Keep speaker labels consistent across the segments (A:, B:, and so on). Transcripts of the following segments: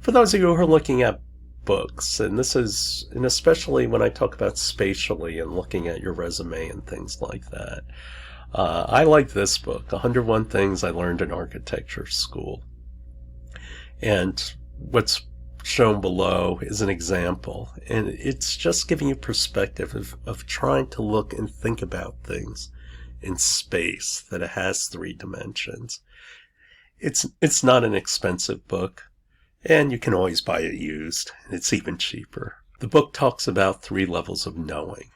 A: For those of you who are looking at books, and especially when I talk about spatially and looking at your resume and things like that, I like this book, 101 Things I Learned in Architecture School. And what's shown below is an example, and it's just giving you perspective of trying to look and think about things in space, that it has 3 dimensions. It's not an expensive book, and you can always buy it used. It's even cheaper. The book talks about 3 levels of knowing,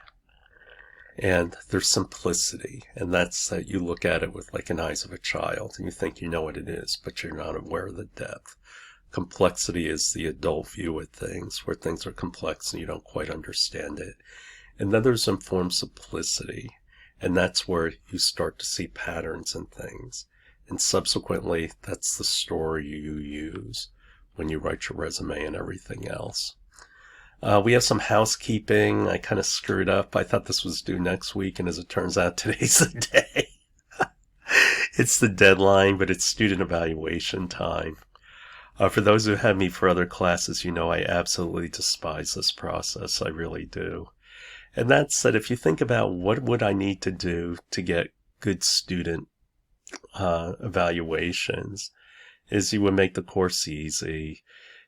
A: and there's simplicity, and that's that you look at it with like an eyes of a child, and you think you know what it is, but you're not aware of the depth. Complexity is the adult view of things, where things are complex and you don't quite understand it. And then there's informed simplicity, and that's where you start to see patterns in things. And subsequently, that's the story you use when you write your resume and everything else. We have some housekeeping. I kind of screwed up. I thought this was due next week, and as it turns out, today's the day. It's the deadline, but it's student evaluation time. For those who have me for other classes, you know I absolutely despise this process. I really do. And that said, if you think about what would I need to do to get good student evaluations, is you would make the course easy.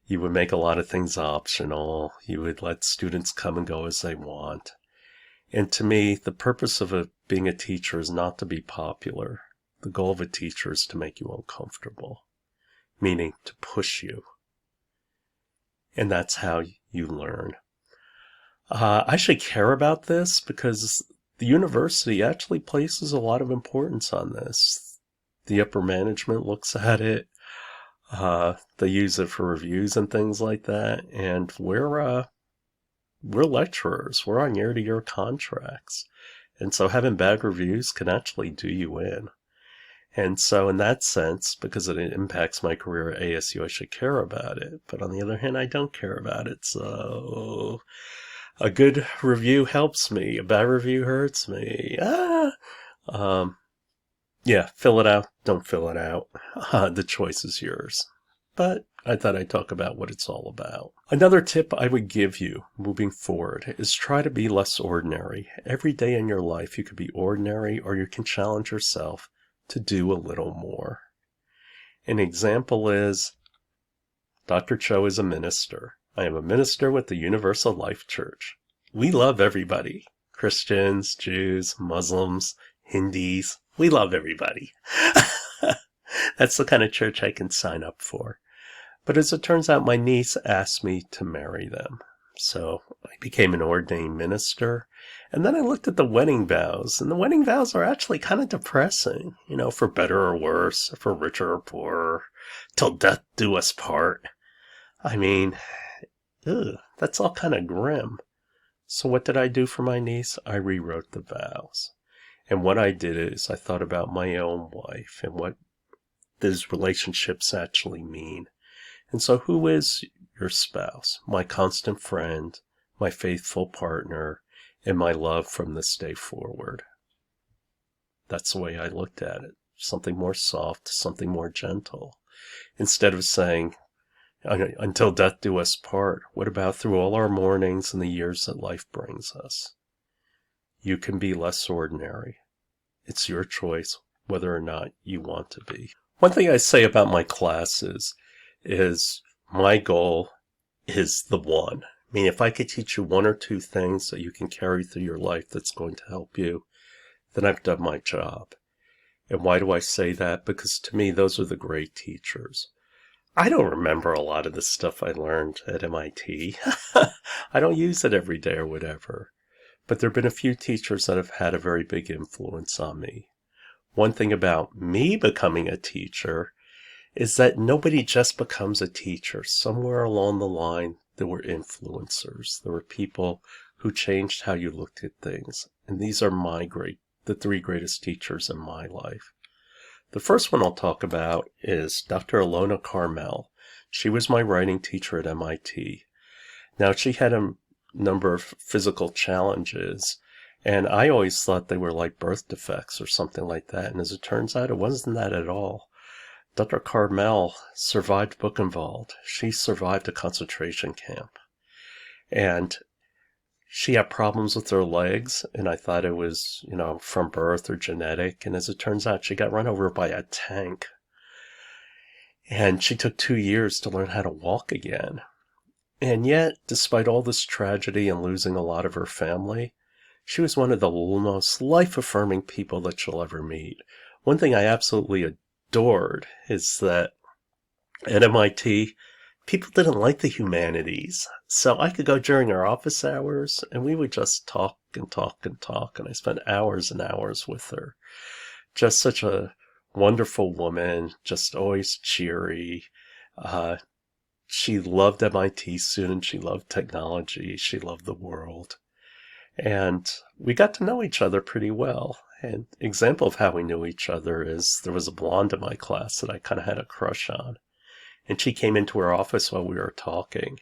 A: You would make a lot of things optional. You would let students come and go as they want. And to me, the purpose of being a teacher is not to be popular. The goal of a teacher is to make you uncomfortable, meaning to push you. And that's how you learn. I should care about this because the university actually places a lot of importance on this. The upper management looks at it. They use it for reviews and things like that. And we're lecturers. We're on year-to-year contracts. And so having bad reviews can actually do you in. And so in that sense, because it impacts my career at ASU, I should care about it. But on the other hand, I don't care about it. So a good review helps me. A bad review hurts me. Yeah, fill it out. Don't fill it out. The choice is yours. But I thought I'd talk about what it's all about. Another tip I would give you moving forward is try to be less ordinary. Every day in your life you could be ordinary, or you can challenge yourself to do a little more. An example is Dr. Cho is a minister. I am a minister with the Universal Life Church. We love everybody. Christians, Jews, Muslims, Hindus. We love everybody. That's the kind of church I can sign up for. But as it turns out, my niece asked me to marry them. So I became an ordained minister. And then I looked at the wedding vows, and the wedding vows are actually kind of depressing, for better or worse, for richer or poorer, till death do us part. I mean, that's all kind of grim. So what did I do for my niece? I rewrote the vows. And what I did is I thought about my own wife and what those relationships actually mean. And so who is your spouse? My constant friend, my faithful partner, and my love from this day forward. That's the way I looked at it. Something more soft, something more gentle. Instead of saying, until death do us part, what about through all our mornings and the years that life brings us? You can be less ordinary. It's your choice whether or not you want to be. One thing I say about my classes is my goal is the one. I mean, if I could teach you 1 or 2 things that you can carry through your life that's going to help you, then I've done my job. And why do I say that? Because to me, those are the great teachers. I don't remember a lot of the stuff I learned at MIT. I don't use it every day or whatever. But there have been a few teachers that have had a very big influence on me. One thing about me becoming a teacher is that nobody just becomes a teacher. Somewhere along the line, there were influencers. There were people who changed how you looked at things. And these are the 3 greatest teachers in my life. The first one I'll talk about is Dr. Ilona Carmel. She was my writing teacher at MIT. Now, she had a number of physical challenges, and I always thought they were like birth defects or something like that. And as it turns out, it wasn't that at all. Dr. Carmel survived Buchenwald. She survived a concentration camp. And she had problems with her legs, and I thought it was, from birth or genetic. And as it turns out, she got run over by a tank. And she took 2 years to learn how to walk again. And yet, despite all this tragedy and losing a lot of her family, she was one of the most life-affirming people that you'll ever meet. One thing I absolutely adored is that at MIT, people didn't like the humanities. So I could go during our office hours and we would just talk and talk and talk. And I spent hours and hours with her. Just such a wonderful woman, just always cheery. She loved MIT students. She loved technology. She loved the world. And we got to know each other pretty well. An example of how we knew each other is there was a blonde in my class that I kind of had a crush on. And she came into her office while we were talking.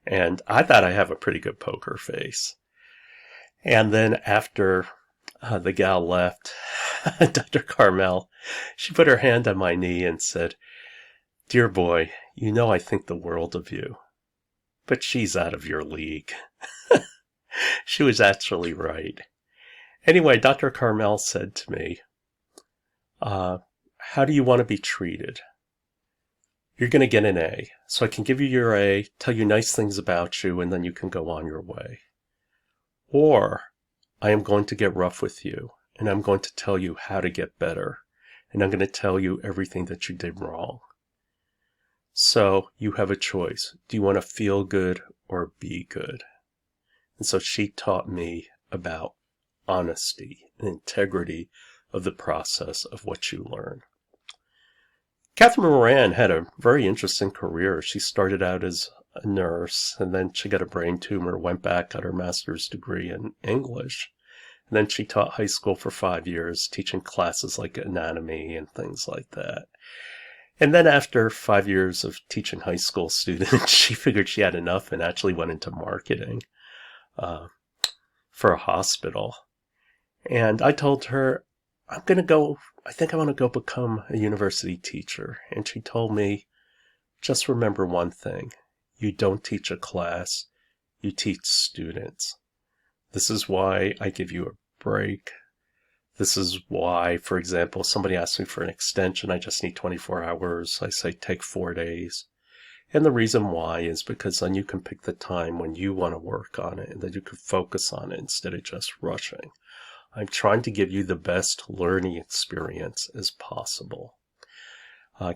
A: And I thought I have a pretty good poker face. And then after the gal left, Dr. Carmel, she put her hand on my knee and said, "Dear boy, you know I think the world of you. But she's out of your league." She was actually right. Anyway, Dr. Carmel said to me, how do you want to be treated? You're going to get an A, so I can give you your A, tell you nice things about you, and then you can go on your way. Or I am going to get rough with you, and I'm going to tell you how to get better, and I'm going to tell you everything that you did wrong. So you have a choice. Do you want to feel good or be good? And so she taught me about honesty and integrity of the process of what you learn. Catherine Moran had a very interesting career. She started out as a nurse, and then she got a brain tumor, went back, got her master's degree in English. And then she taught high school for 5 years, teaching classes like anatomy and things like that. And then after 5 years of teaching high school students, she figured she had enough and actually went into marketing for a hospital. And I told her, I think I want to go become a university teacher. And she told me, just remember one thing. You don't teach a class, you teach students. This is why I give you a break. This is why, for example, somebody asks me for an extension, I just need 24 hours. I say take 4 days. And the reason why is because then you can pick the time when you want to work on it and that you can focus on it instead of just rushing. I'm trying to give you the best learning experience as possible.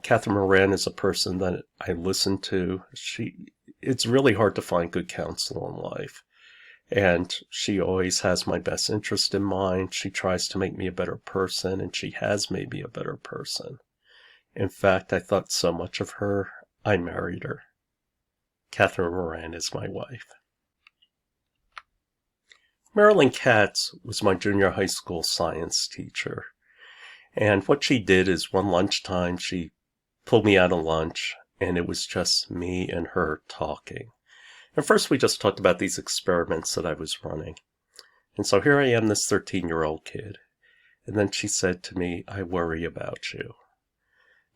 A: Catherine Moran is a person that I listen to. It's really hard to find good counsel in life. And she always has my best interest in mind. She tries to make me a better person, and she has made me a better person. In fact, I thought so much of her, I married her. Catherine Moran is my wife. Marilyn Katz was my junior high school science teacher. And what she did is one lunchtime, she pulled me out of lunch, and it was just me and her talking. And first we just talked about these experiments that I was running. And so here I am, this 13-year-old kid. And then she said to me, I worry about you.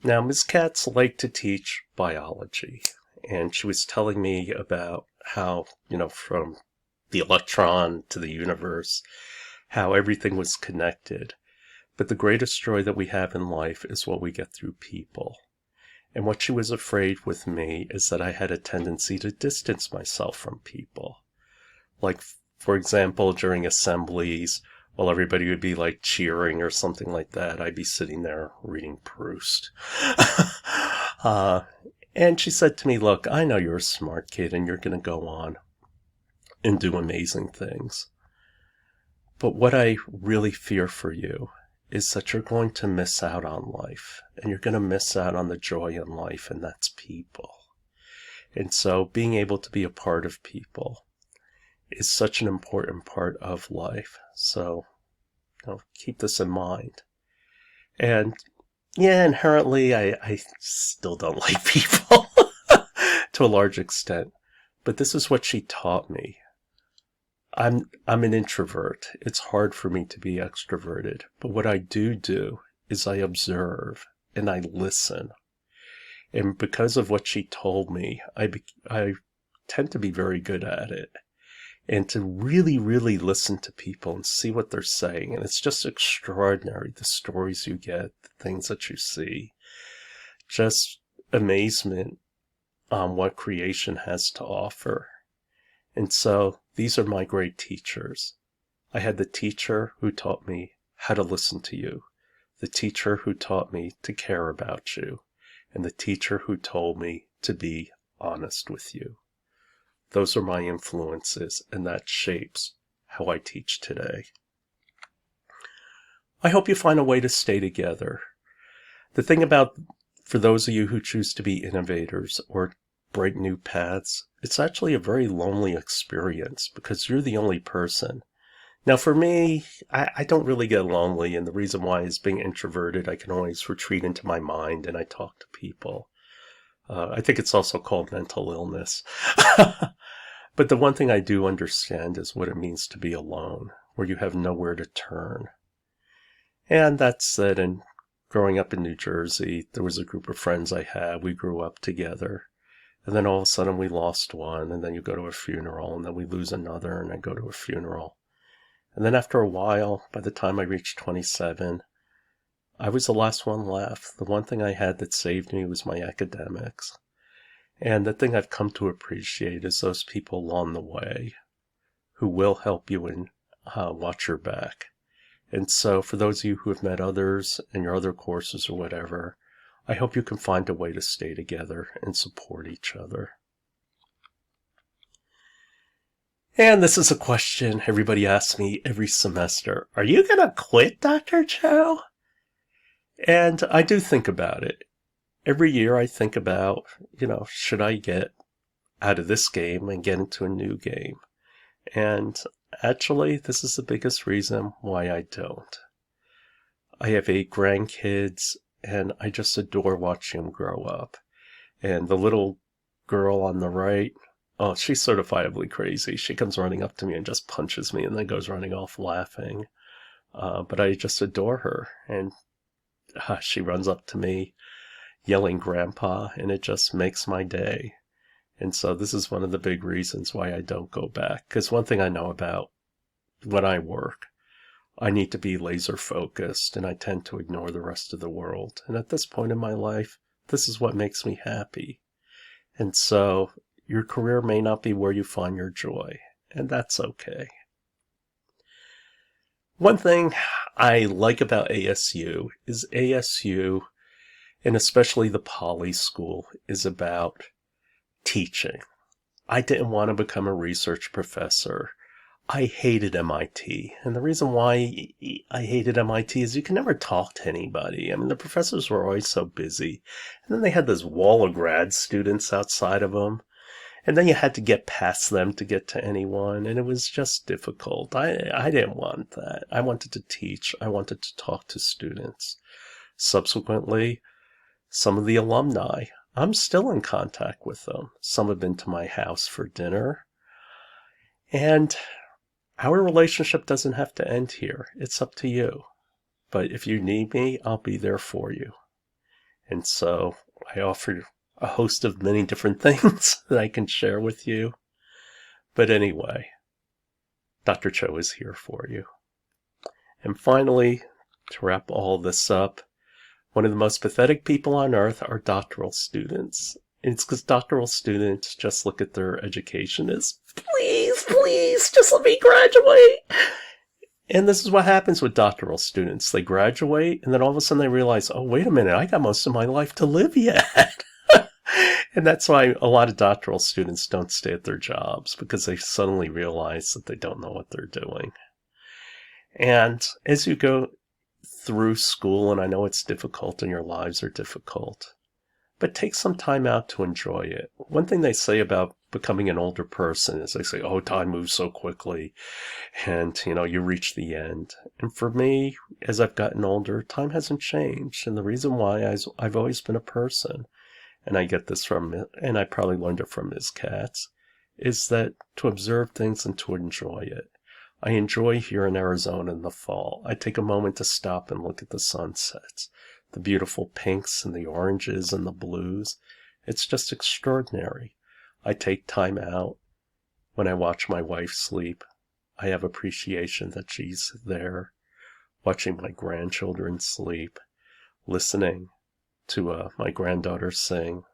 A: Now, Ms. Katz liked to teach biology. And she was telling me about how, from the electron to the universe, how everything was connected. But the greatest joy that we have in life is what we get through people. And what she was afraid with me is that I had a tendency to distance myself from people. Like, for example, during assemblies, while everybody would be like cheering or something like that, I'd be sitting there reading Proust. And she said to me, look, I know you're a smart kid and you're going to go on and do amazing things. But what I really fear for you is that you're going to miss out on life, and you're going to miss out on the joy in life, and that's people. And so being able to be a part of people is such an important part of life. So, keep this in mind. And yeah, inherently, I still don't like people to a large extent. But this is what she taught me. I'm an introvert. It's hard for me to be extroverted. But what I do is I observe and I listen. And because of what she told me, I tend to be very good at it. And to really, really listen to people and see what they're saying. And it's just extraordinary, the stories you get, the things that you see. Just amazement on what creation has to offer. And so these are my great teachers. I had the teacher who taught me how to listen to you, the teacher who taught me to care about you, and the teacher who told me to be honest with you. Those are my influences, and that shapes how I teach today. I hope you find a way to stay together. The thing about, for those of you who choose to be innovators or break new paths, it's actually a very lonely experience because you're the only person. Now for me, I don't really get lonely, and the reason why is being introverted, I can always retreat into my mind and I talk to people. I think it's also called mental illness. But the one thing I do understand is what it means to be alone, where you have nowhere to turn. And that said, and growing up in New Jersey, there was a group of friends I had. We grew up together. And then all of a sudden we lost one, and then you go to a funeral, and then we lose another, and I go to a funeral. And then after a while, by the time I reached 27, I was the last one left. The one thing I had that saved me was my academics. And the thing I've come to appreciate is those people along the way who will help you and watch your back. And so for those of you who have met others in your other courses or whatever, I hope you can find a way to stay together and support each other. And this is a question everybody asks me every semester. Are you going to quit, Dr. Cho? And I do think about it. Every year I think about, should I get out of this game and get into a new game? And actually, this is the biggest reason why I don't. I have 8 grandkids, and I just adore watching them grow up. And the little girl on the right, oh, she's certifiably crazy. She comes running up to me and just punches me and then goes running off laughing. But I just adore her. And she runs up to me yelling grandpa, and it just makes my day. And so this is one of the big reasons why I don't go back. Because one thing I know about when I work, I need to be laser focused, and I tend to ignore the rest of the world. And at this point in my life, this is what makes me happy. And so your career may not be where you find your joy, and that's okay. One thing I like about ASU is ASU, and especially the Poly School, is about teaching. I didn't want to become a research professor. I hated MIT. And the reason why I hated MIT is you can never talk to anybody. I mean, the professors were always so busy. And then they had this wall of grad students outside of them. And then you had to get past them to get to anyone. And it was just difficult. I didn't want that. I wanted to teach. I wanted to talk to students. Subsequently, some of the alumni, I'm still in contact with them. Some have been to my house for dinner. And our relationship doesn't have to end here. It's up to you. But if you need me, I'll be there for you. And so I offer a host of many different things that I can share with you. But anyway, Dr. Cho is here for you. And finally, to wrap all this up, one of the most pathetic people on earth are doctoral students. And it's because doctoral students just look at their education as, please, just let me graduate. And this is what happens with doctoral students. They graduate, and then all of a sudden they realize, oh, wait a minute, I got most of my life to live yet. And that's why a lot of doctoral students don't stay at their jobs, because they suddenly realize that they don't know what they're doing. And as you go through school, and I know it's difficult and your lives are difficult, but take some time out to enjoy it. One thing they say about becoming an older person is they say, oh, time moves so quickly, and, you reach the end. And for me, as I've gotten older, time hasn't changed. And the reason why I've always been a person, and I get this from, and I probably learned it from Ms. Katz, is that to observe things and to enjoy it. I enjoy here in Arizona in the fall. I take a moment to stop and look at the sunsets. the beautiful pinks and the oranges and the blues. It's just extraordinary. I take time out when I watch my wife sleep. I have appreciation that she's there, watching my grandchildren sleep, listening to my granddaughter sing.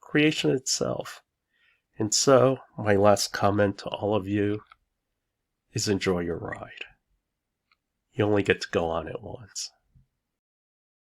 A: Creation itself. And so, my last comment to all of you is enjoy your ride. You only get to go on it once.